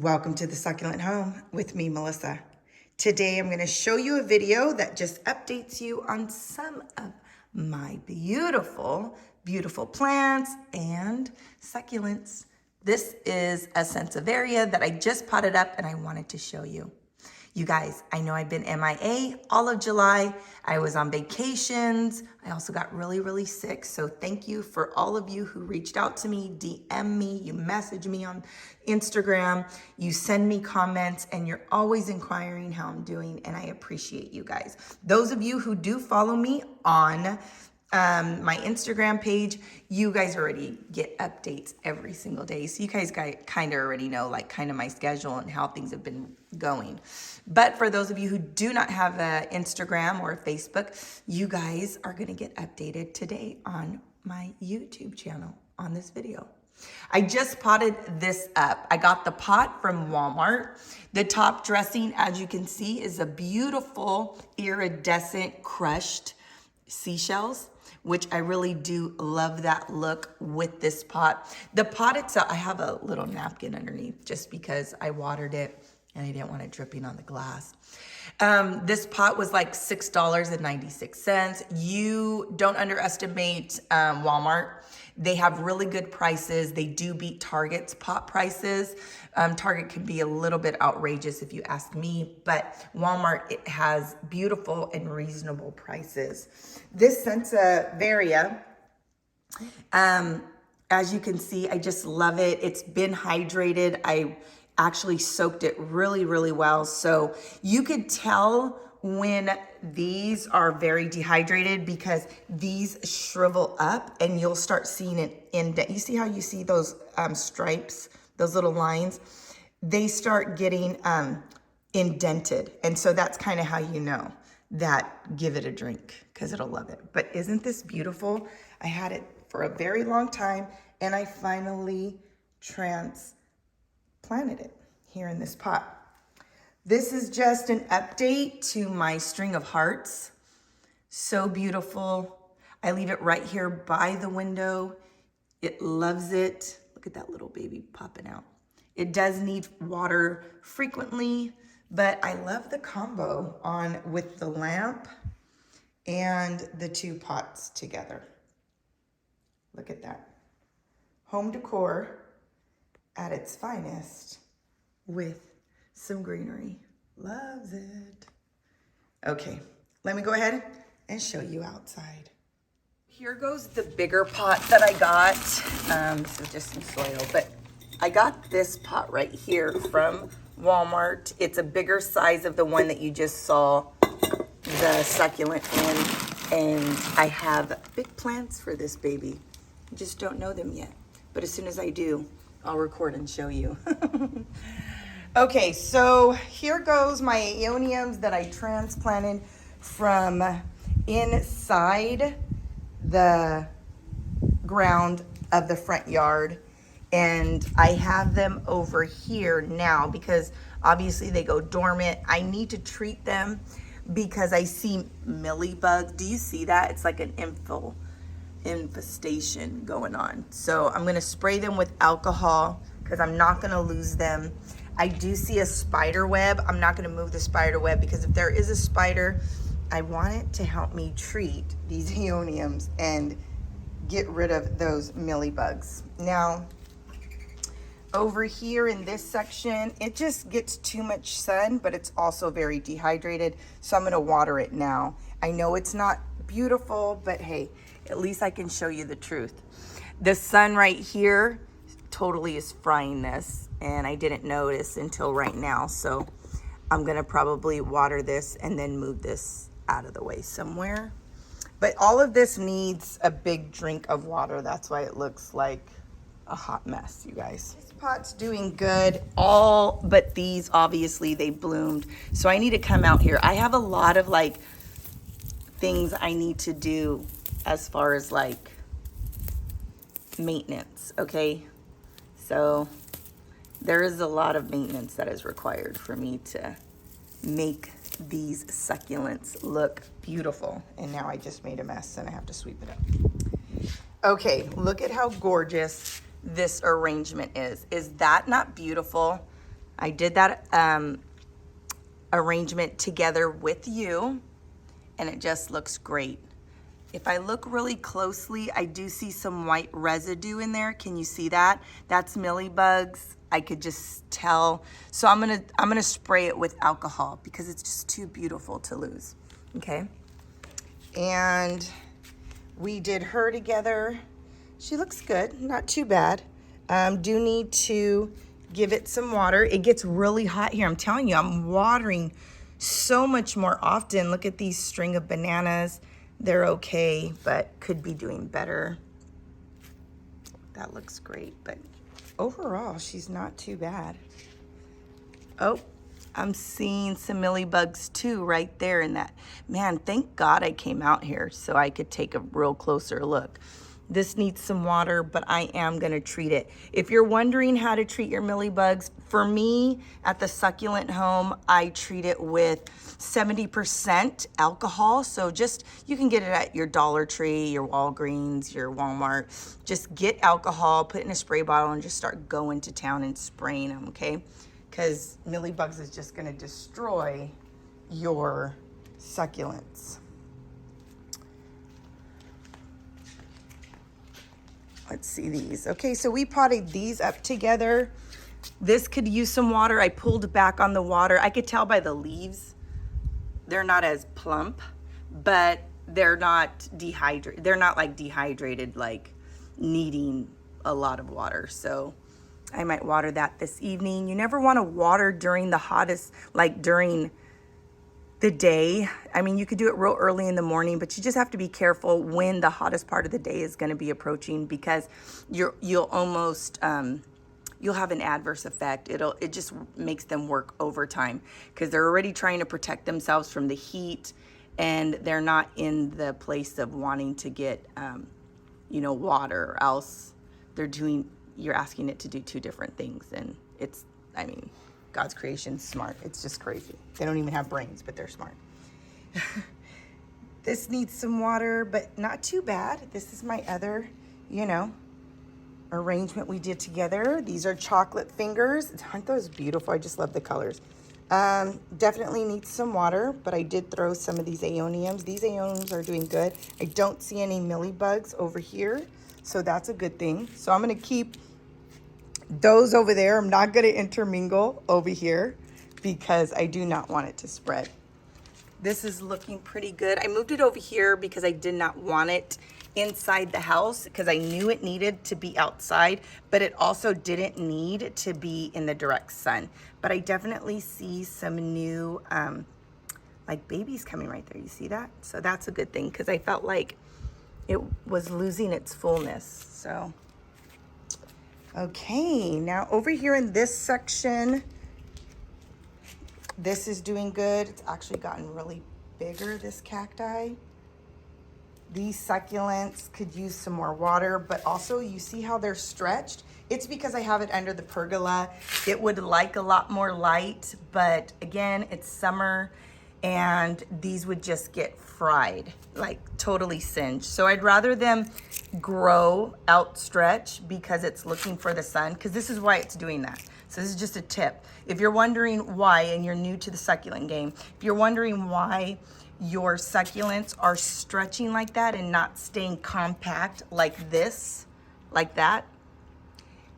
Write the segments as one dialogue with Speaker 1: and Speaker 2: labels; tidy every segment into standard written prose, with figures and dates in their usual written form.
Speaker 1: Welcome to the Succulent Home with me, Melissa. Today I'm going to show you a video that just updates you on some of my beautiful, beautiful plants and succulents. This is a Sansevieria that I just potted up and I wanted to show you. You guys, I know I've been MIA all of July. I was on vacations. I also got really sick. So thank you for all of you who reached out to me, DM me, you message me on Instagram, you send me comments, and you're always inquiring how I'm doing, and I appreciate you guys. Those of you who do follow me on my Instagram page, you guys already get updates every single day. So you guys kind of already know like kind of my schedule and how things have been going. But for those of you who do not have an Instagram or a Facebook, you guys are going to get updated today on my YouTube channel on this video. I just potted this up. I got the pot from Walmart. The top dressing, as you can see, is a beautiful iridescent crushed seashells, which I really do love that look with this pot. The pot itself, I have a little napkin underneath just because I watered it and I didn't want it dripping on the glass. This pot was like $6.96. You don't underestimate Walmart. They have really good prices. They do beat Target's pot prices. Target can be a little bit outrageous if you ask me, but Walmart, it has beautiful and reasonable prices. This Sansevieria, as you can see, I just love it. It's been hydrated. I actually soaked it really well. So you could tell when these are very dehydrated because these shrivel up and you'll start seeing it indent. You see how you see those stripes, those little lines? They start getting indented. And so that's kind of how you know that give it a drink because it'll love it. But isn't this beautiful? I had it for a very long time and I finally transplanted it here in this pot. This is just an update to my string of hearts. So beautiful. I leave it right here by the window. It loves it. Look at that little baby popping out. It does need water frequently, but I love the combo on with the lamp and the two pots together. Look at that. Home decor at its finest with some greenery. Loves it. Okay, let me go ahead and show you outside. Here goes the bigger pot that I got. This is just some soil, but I got this pot right here from Walmart. It's a bigger size of the one that you just saw the succulent in, and I have big plans for this baby. I just don't know them yet, but as soon as I do, I'll record and show you. Okay, so here goes my Aeoniums that I transplanted from inside the ground of the front yard. And I have them over here now because obviously they go dormant. I need to treat them because I see mealybugs. Do you see that? It's like an infestation going on. So I'm gonna spray them with alcohol because I'm not gonna lose them. I do see a spider web. I'm not gonna move the spider web because if there is a spider, I want it to help me treat these Aeoniums and get rid of those mealybugs. Now, over here in this section, it just gets too much sun, but it's also very dehydrated. So I'm gonna water it now. I know it's not beautiful, but hey, at least I can show you the truth. The sun right here totally is frying this, and I didn't notice until right now. So I'm gonna probably water this and then move this out of the way somewhere. But all of this needs a big drink of water. That's why it looks like a hot mess, you guys. This pot's doing good. All but these, obviously, they bloomed. So I need to come out here. I have a lot of like things I need to do as far as like maintenance, okay? So there is a lot of maintenance that is required for me to make these succulents look beautiful. And now I just made a mess and I have to sweep it up. Okay, look at how gorgeous this arrangement is. Is that not beautiful? I did that arrangement together with you, and it just looks great. If I look really closely, I do see some white residue in there. Can you see that? That's mealybugs. I could just tell. So I'm gonna spray it with alcohol because it's just too beautiful to lose. Okay. And we did her together. She looks good, not too bad. Do need to give it some water. It gets really hot here. I'm telling you, I'm watering so much more often. Look at these string of bananas. They're okay, but could be doing better. That looks great, but overall, she's not too bad. Oh, I'm seeing some mealybugs too right there in that. Man, thank God I came out here so I could take a real closer look. This needs some water, but I am gonna treat it. If you're wondering how to treat your mealybugs, for me, at the Succulent home, I treat it with 70% alcohol. So just, you can get it at your Dollar Tree, your Walgreens, your Walmart. Just get alcohol, put it in a spray bottle, and just start going to town and spraying them, okay? Because mealybugs is just gonna destroy your succulents. Let's see these. Okay, so we potted these up together. This could use some water. I pulled back on the water. I could tell by the leaves, they're not as plump, but they're not dehydrated. They're not like dehydrated, like needing a lot of water. So I might water that this evening. You never want to water during the hottest, like during the day. I mean, you could do it real early in the morning, but you just have to be careful when the hottest part of the day is going to be approaching, because you'll almost you'll have an adverse effect. It just makes them work overtime because they're already trying to protect themselves from the heat, and they're not in the place of wanting to get water, or else you're asking it to do two different things. And I mean, God's creation's smart. It's just crazy. They don't even have brains, but they're smart. This needs some water, but not too bad. This is my other, arrangement we did together. These are chocolate fingers. Aren't those beautiful? I just love the colors. Definitely needs some water, but I did throw some of these Aeoniums. These Aeoniums are doing good. I don't see any mealybugs over here, so that's a good thing. So I'm gonna keep those over there. I'm not gonna intermingle over here because I do not want it to spread. This is looking pretty good. I moved it over here because I did not want it inside the house because I knew it needed to be outside, but it also didn't need to be in the direct sun. But I definitely see some new like babies coming right there. You see that? So that's a good thing because I felt like it was losing its fullness. So okay, now over here in this section, this is doing good. It's actually gotten really bigger, this cacti. These succulents could use some more water, but also you see how they're stretched? It's because I have it under the pergola. It would like a lot more light, but again, it's summer and these would just get fried, like totally singed. So I'd rather them grow outstretch because it's looking for the sun, because this is why it's doing that. So this is just a tip. If you're wondering why, and you're new to the succulent game, if you're wondering why your succulents are stretching like that and not staying compact like this, like that,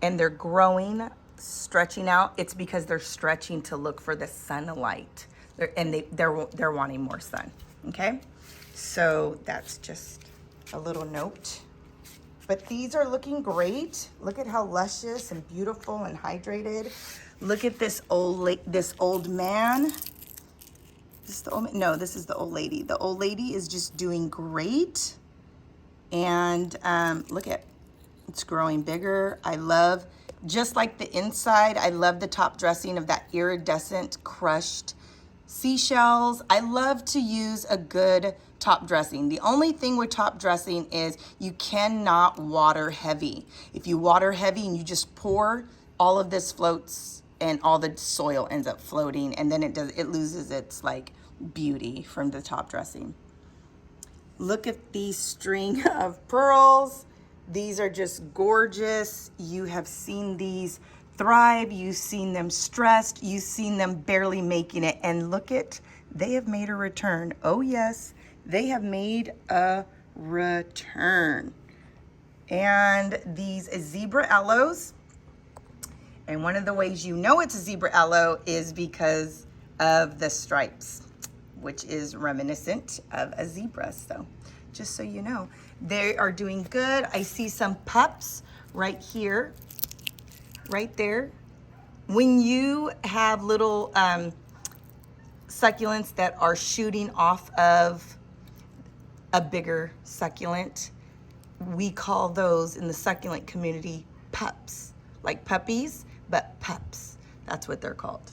Speaker 1: and they're growing, stretching out, it's because they're stretching to look for the sunlight. They're wanting more sun, okay? So that's just a little note. But these are looking great. Look at how luscious and beautiful and hydrated. Look at this old man. This is the old man? No, this is the old lady. The old lady is just doing great. And look at, it's growing bigger. I love, just like the inside, I love the top dressing of that iridescent crushed seashells. I love to use a good top dressing. The only thing with top dressing is you cannot water heavy. If you water heavy and you just pour, all of this floats and all the soil ends up floating, and then it loses its like beauty from the top dressing. Look at these string of pearls. These are just gorgeous. You have seen these thrive, you've seen them stressed, you've seen them barely making it, and look at, they have made a return. Oh yes, they have made a return. And these zebra aloes, and one of the ways you know it's a zebra aloe is because of the stripes, which is reminiscent of a zebra. So just so you know, they are doing good. I see some pups right here, right there. When you have little succulents that are shooting off of a bigger succulent, we call those in the succulent community pups, like puppies, but pups. That's what they're called.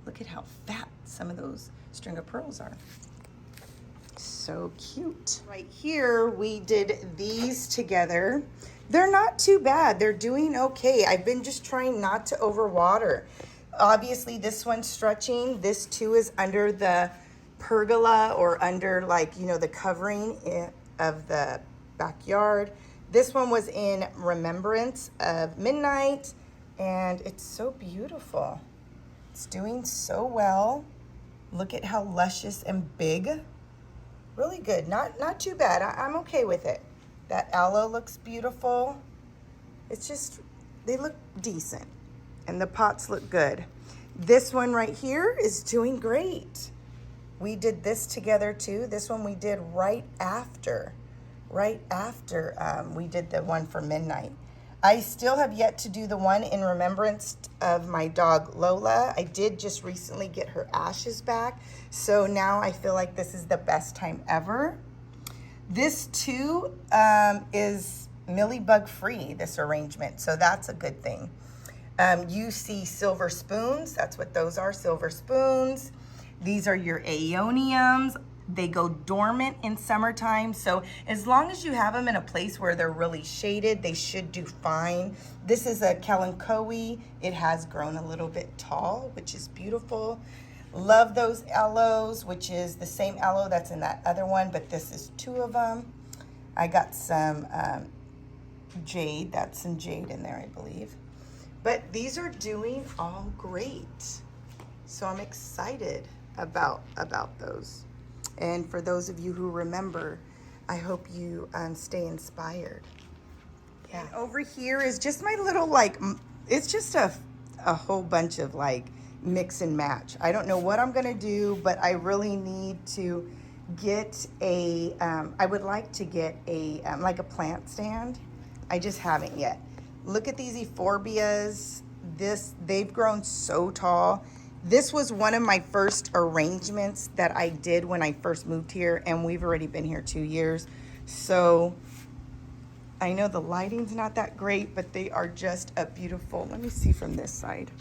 Speaker 1: Look at how fat some of those string of pearls are. So cute. Right here, we did these together. They're not too bad. They're doing okay. I've been just trying not to overwater. Obviously, this one's stretching. This too is under the pergola or under, like, you know, the covering of the backyard. This one was in remembrance of midnight, and it's so beautiful. It's doing so well. Look at how luscious and big. Really good. Not too bad. I'm okay with it. That aloe looks beautiful. It's just, they look decent. And the pots look good. This one right here is doing great. We did this together too. This one we did right after we did the one for midnight. I still have yet to do the one in remembrance of my dog Lola. I did just recently get her ashes back, so now I feel like this is the best time ever. This too is millibug free, this arrangement, so that's a good thing. You see silver spoons, that's what those are, silver spoons. These are your Aeoniums. They go dormant in summertime, so as long as you have them in a place where they're really shaded, they should do fine. This is a kalanchoe. It has grown a little bit tall, which is beautiful. Love those aloes, which is the same aloe that's in that other one, but this is two of them. I got some jade. That's some jade in there, I believe. But these are doing all great, so I'm excited about those. And for those of you who remember, I hope you stay inspired. Yeah. And over here is just my little, like, it's just a whole bunch of like mix and match. I don't know what I'm gonna do, but I really need to get a, I would like to get a, like a plant stand. I just haven't yet. Look at these Euphorbias. They've grown so tall. This was one of my first arrangements that I did when I first moved here, and we've already been here 2 years. So I know the lighting's not that great, but they are just a beautiful, let me see from this side.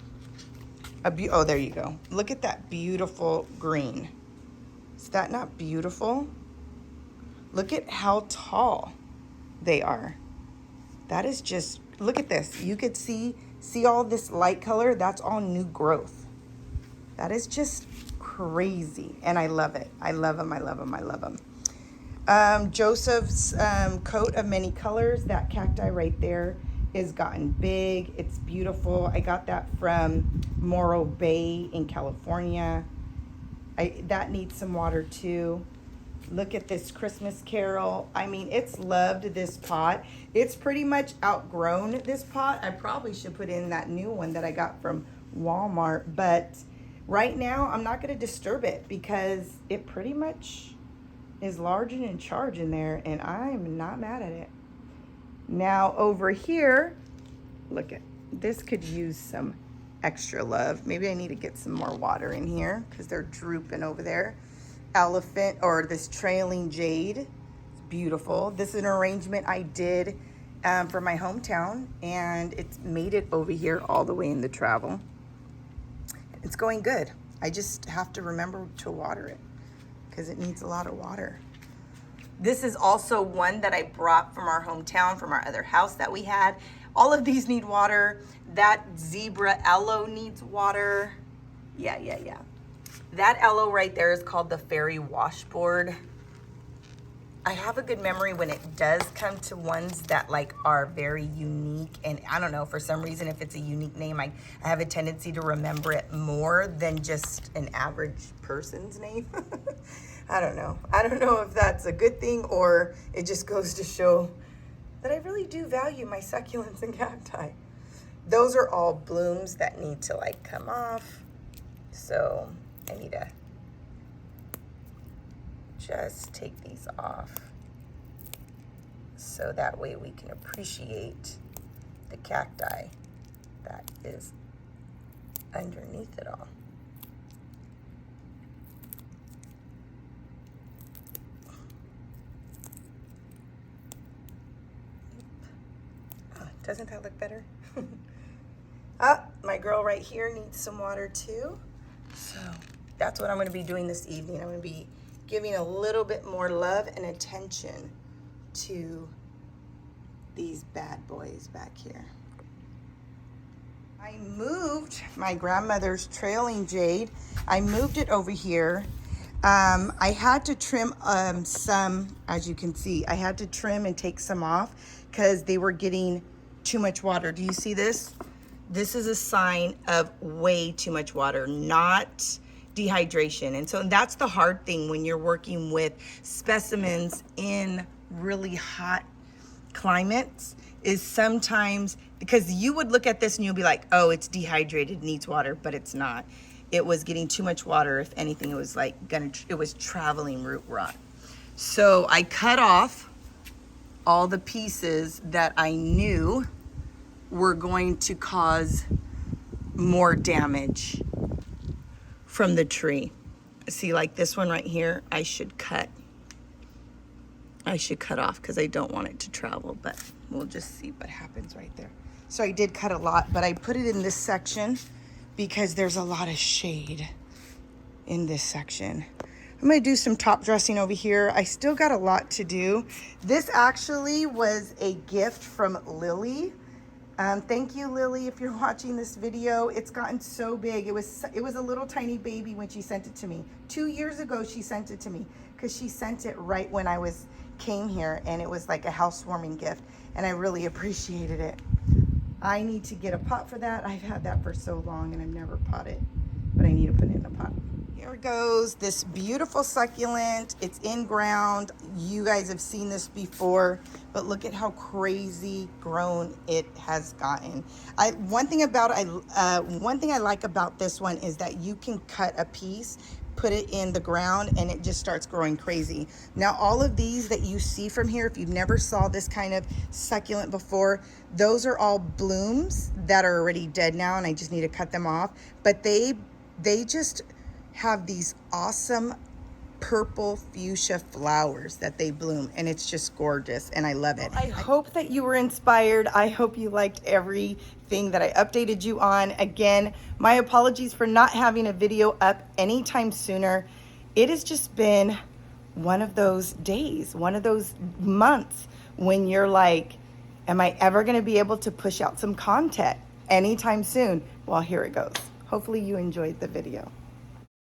Speaker 1: Oh, there you go. Look at that beautiful green. Is that not beautiful? Look at how tall they are. That is just, look at this. You could see all this light color? That's all new growth. That is just crazy, and I love it. I love them, I love them, I love them. Joseph's coat of many colors, that cacti right there is gotten big. It's beautiful. I got that from Morro Bay in California. That needs some water too. Look at this Christmas carol. I mean, it's loved this pot. It's pretty much outgrown this pot. I probably should put in that new one that I got from Walmart, but right now I'm not going to disturb it because it pretty much is large and in charge in there, and I'm not mad at it. Now over here, look at this, could use some extra love. Maybe I need to get some more water in here because they're drooping over there. Elephant, or this trailing jade, it's beautiful. This is an arrangement I did for my hometown, and it's made it over here all the way in the travel. It's going good. I just have to remember to water it because it needs a lot of water. This is also one that I brought from our hometown, from our other house that we had. All of these need water. That zebra aloe needs water. Yeah. That aloe right there is called the fairy washboard. I have a good memory when it does come to ones that like are very unique. And I don't know, for some reason, if it's a unique name, I have a tendency to remember it more than just an average person's name. I don't know. I don't know if that's a good thing or it just goes to show that I really do value my succulents and cacti. Those are all blooms that need to like come off. So I need to just take these off so that way we can appreciate the cacti that is underneath it all. Oh, doesn't that look better? My girl right here needs some water too. So that's what I'm going to be doing this evening. I'm going to be giving a little bit more love and attention to these bad boys back here. I moved my grandmother's trailing jade. I moved it over here. I had to trim some, as you can see, I had to trim and take some off because they were getting too much water. Do you see this? This is a sign of way too much water, not dehydration. And so that's the hard thing when you're working with specimens in really hot climates, is sometimes, because you would look at this and you'll be like, oh, it's dehydrated, needs water, but it's not. It was getting too much water. If anything, it was like it was traveling root rot. So I cut off all the pieces that I knew were going to cause more damage from the tree. See, like this one right here, I should cut off because I don't want it to travel, but we'll just see what happens right there. So I did cut a lot, but I put it in this section because there's a lot of shade in this section. I'm gonna do some top dressing over here. I still got a lot to do. This actually was a gift from Lily. Thank you, Lily, if you're watching this video. It's gotten so big. It was a little tiny baby when she sent it to me. 2 years ago, she sent it to me because she sent it right when I came here, and it was like a housewarming gift, and I really appreciated it. I need to get a pot for that. I've had that for so long, and I've never potted, but I need to put it in a pot. Here goes this beautiful succulent. It's in ground. You guys have seen this before, but look at how crazy grown it has gotten. One thing I like about this one is that you can cut a piece, put it in the ground, and it just starts growing crazy. Now, all of these that you see from here, if you've never saw this kind of succulent before, those are all blooms that are already dead now, and I just need to cut them off. But they just have these awesome purple fuchsia flowers that they bloom, and it's just gorgeous, and I love it. I hope that you were inspired. I hope you liked everything that I updated you on. Again, my apologies for not having a video up anytime sooner. It has just been one of those days, one of those months when you're like, am I ever going to be able to push out some content anytime soon? Well, here it goes. Hopefully you enjoyed the video.